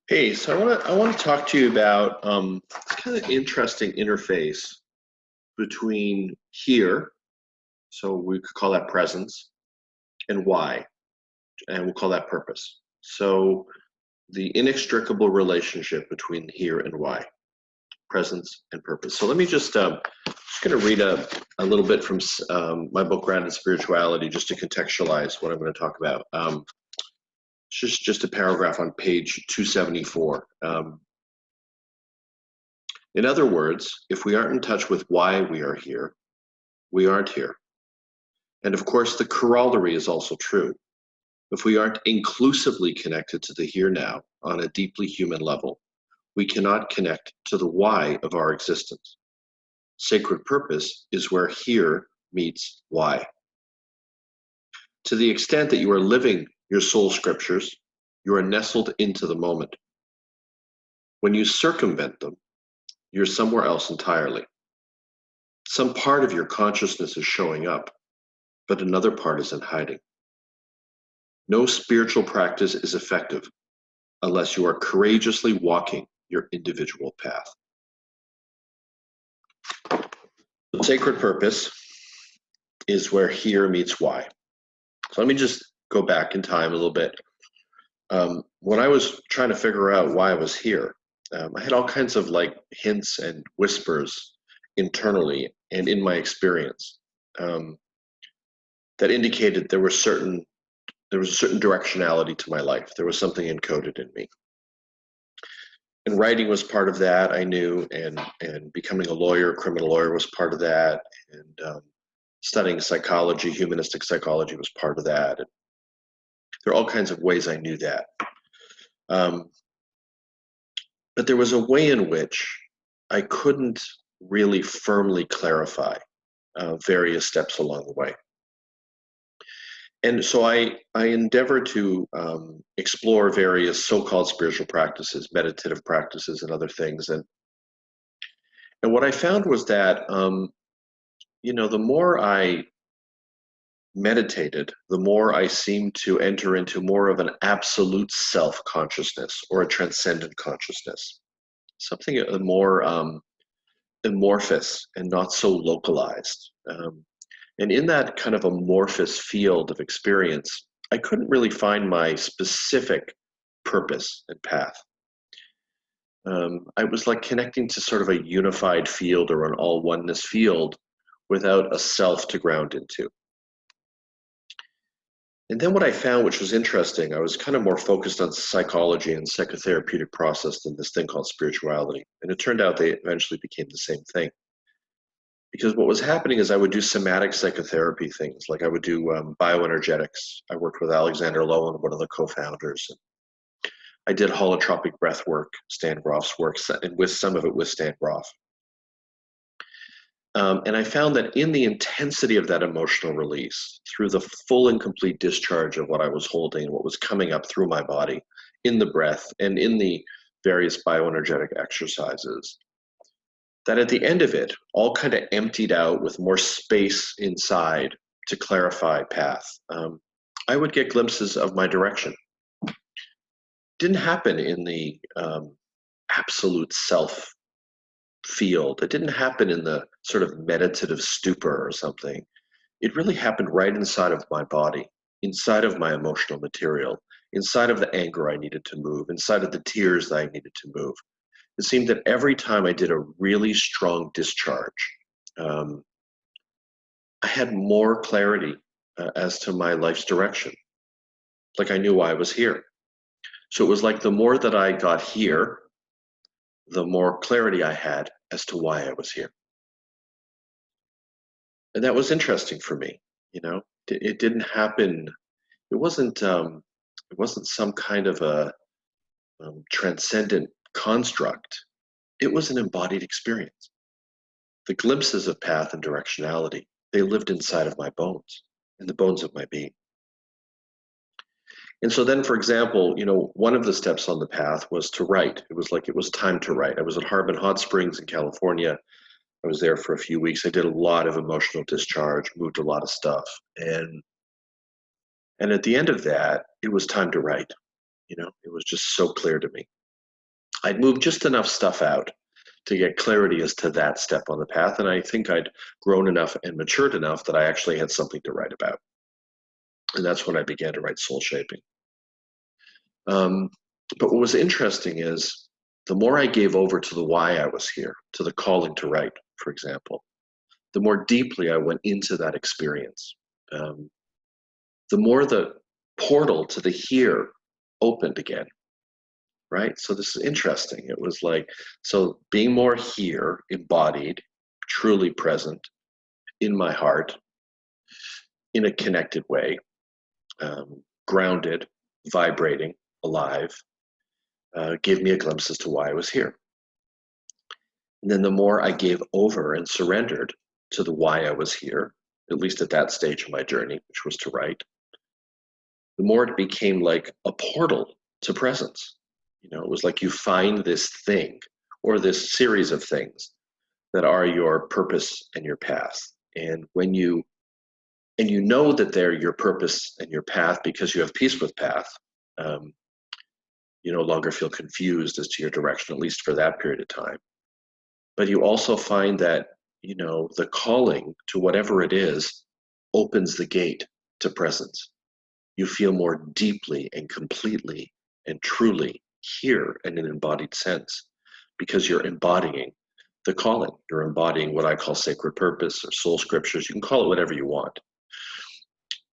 Hey, so I want to talk to you about this kind of interesting interface between here, so we could call that presence, and why, and we'll call that purpose. So the inextricable relationship between here and why, presence and purpose. So let me just going to read a little bit from my book, Grounded Spirituality, just to contextualize what I'm going to talk about. It's just a paragraph on page 274. In other words, if we aren't in touch with why we are here, we aren't here. And of course, the corollary is also true. If we aren't inclusively connected to the here now on a deeply human level, we cannot connect to the why of our existence. Sacred purpose is where here meets why. To the extent that you are living your soul scriptures, you are nestled into the moment. When you circumvent them, you're somewhere else entirely. Some part of your consciousness is showing up, but another part is in hiding. No spiritual practice is effective unless you are courageously walking your individual path. The sacred purpose is where here meets why. So let me just go back in time a little bit. When I was trying to figure out why I was here, I had all kinds of hints and whispers internally and in my experience that indicated there was a certain directionality to my life. There was something encoded in me. And writing was part of that, I knew, and becoming a lawyer, criminal lawyer, was part of that, and studying psychology, humanistic psychology, was part of that. And there are all kinds of ways I knew that. But there was a way in which I couldn't really firmly clarify various steps along the way. And so I endeavored to explore various so-called spiritual practices, meditative practices, and other things. And what I found was that, the more I meditated, the more I seemed to enter into more of an absolute self-consciousness or a transcendent consciousness, something more amorphous and not so localized. And in that kind of amorphous field of experience, I couldn't really find my specific purpose and path. I was like connecting to sort of a unified field or an all oneness field without a self to ground into. And then what I found, which was interesting, I was kind of more focused on psychology and psychotherapeutic process than this thing called spirituality. And it turned out they eventually became the same thing. Because what was happening is I would do somatic psychotherapy things, like I would do bioenergetics. I worked with Alexander Lowen, one of the co-founders. I did holotropic breath work, Stan Grof's work, and with some of it with Stan Grof. And I found that in the intensity of that emotional release, through the full and complete discharge of what I was holding, what was coming up through my body, in the breath and in the various bioenergetic exercises, that at the end of it, all kind of emptied out with more space inside to clarify path. I would get glimpses of my direction. Didn't happen in the absolute self field. It didn't happen in the sort of meditative stupor or something. It really happened right inside of my body, inside of my emotional material, inside of the anger I needed to move, inside of the tears that I needed to move. It seemed that every time I did a really strong discharge, I had more clarity as to my life's direction. Like I knew why I was here. So it was like the more that I got here, the more clarity I had as to why I was here. And that was interesting for me. It didn't happen. It wasn't some kind of a transcendent construct. It was an embodied experience. The glimpses of path and directionality, they lived inside of my bones, in the bones of my being. And so then, for example, one of the steps on the path was to write. It was time to write. I was at Harbin Hot Springs in California. I was there for a few weeks. I did a lot of emotional discharge, moved a lot of stuff. And at the end of that, it was time to write. It was just so clear to me. I'd moved just enough stuff out to get clarity as to that step on the path. And I think I'd grown enough and matured enough that I actually had something to write about. And that's when I began to write Soul Shaping. But what was interesting is the more I gave over to the why I was here, to the calling to write, for example, the more deeply I went into that experience. The more the portal to the here opened again, right? So this is interesting. It was like, so being more here, embodied, truly present in my heart, in a connected way, grounded, vibrating, alive, gave me a glimpse as to why I was here. And then the more I gave over and surrendered to the why I was here, at least at that stage of my journey, which was to write, the more it became like a portal to presence. You know, it was like you find this thing or this series of things that are your purpose and your path. And when you know that they're your purpose and your path because you have peace with path, you no longer feel confused as to your direction, at least for that period of time. But you also find that, you know, the calling to whatever it is opens the gate to presence. You feel more deeply and completely and truly here in an embodied sense because you're embodying the calling. You're embodying what I call sacred purpose or soul scriptures. You can call it whatever you want.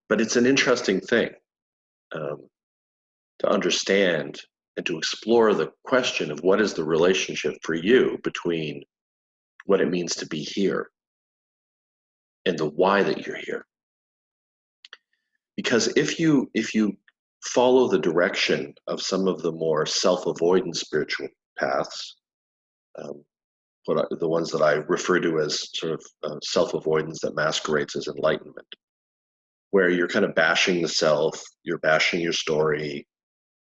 But it's an interesting thing to understand and to explore the question of what is the relationship for you between what it means to be here and the why that you're here. Because if you follow the direction of some of the more self-avoidant spiritual paths, the ones that I refer to as sort of self-avoidance that masquerades as enlightenment, where you're kind of bashing the self, you're bashing your story,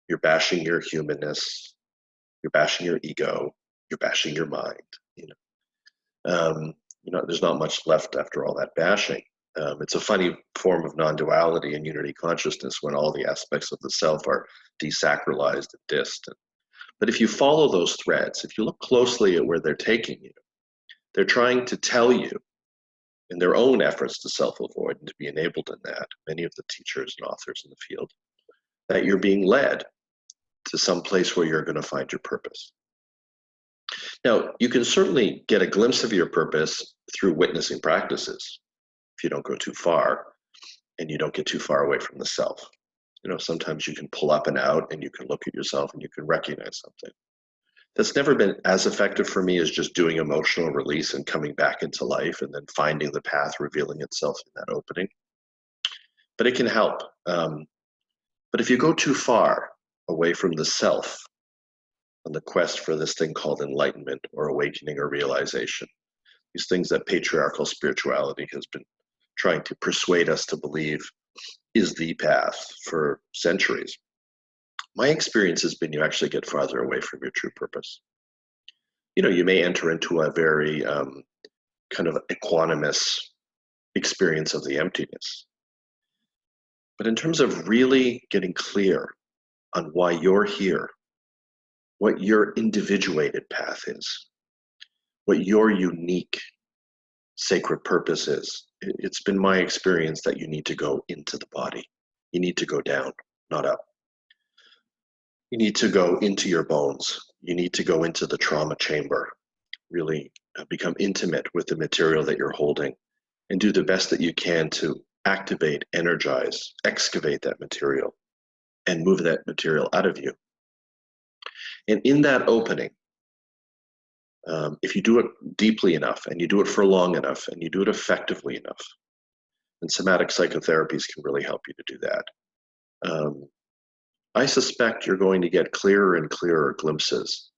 you're bashing your humanness, you're bashing your ego, you're bashing your mind. There's not much left after all that bashing. It's a funny form of non-duality and unity consciousness when all the aspects of the self are desacralized and distant. But if you follow those threads, if you look closely at where they're taking you, they're trying to tell you in their own efforts to self-avoid and to be enabled in that, many of the teachers and authors in the field, that you're being led to some place where you're going to find your purpose. Now, you can certainly get a glimpse of your purpose through witnessing practices if you don't go too far and you don't get too far away from the self. You know, sometimes you can pull up and out and you can look at yourself and you can recognize something. That's never been as effective for me as just doing emotional release and coming back into life and then finding the path revealing itself in that opening. But it can help. But if you go too far away from the self on the quest for this thing called enlightenment or awakening or realization, these things that patriarchal spirituality has been trying to persuade us to believe is the path for centuries, my experience has been you actually get farther away from your true purpose. You know, you may enter into a very kind of equanimous experience of the emptiness. But in terms of really getting clear on why you're here, what your individuated path is, what your unique sacred purpose is, it's been my experience that you need to go into the body. You need to go down, not up. You need to go into your bones. You need to go into the trauma chamber, really become intimate with the material that you're holding and do the best that you can to activate, energize, excavate that material and move that material out of you. And in that opening, if you do it deeply enough and you do it for long enough and you do it effectively enough, and somatic psychotherapies can really help you to do that. I suspect you're going to get clearer and clearer glimpses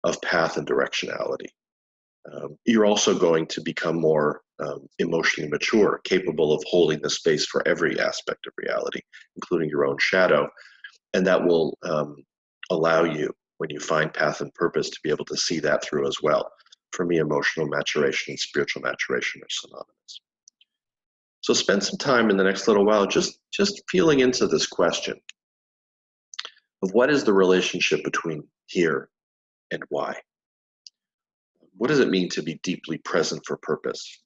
of path and directionality. You're also going to become more emotionally mature, capable of holding the space for every aspect of reality, including your own shadow. And that will allow you, when you find path and purpose, to be able to see that through as well. For me, emotional maturation and spiritual maturation are synonymous. So spend some time in the next little while just feeling into this question of what is the relationship between here and why? What does it mean to be deeply present for purpose?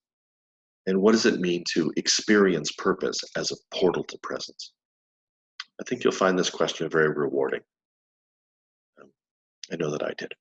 And what does it mean to experience purpose as a portal to presence? I think you'll find this question very rewarding. I know that I did.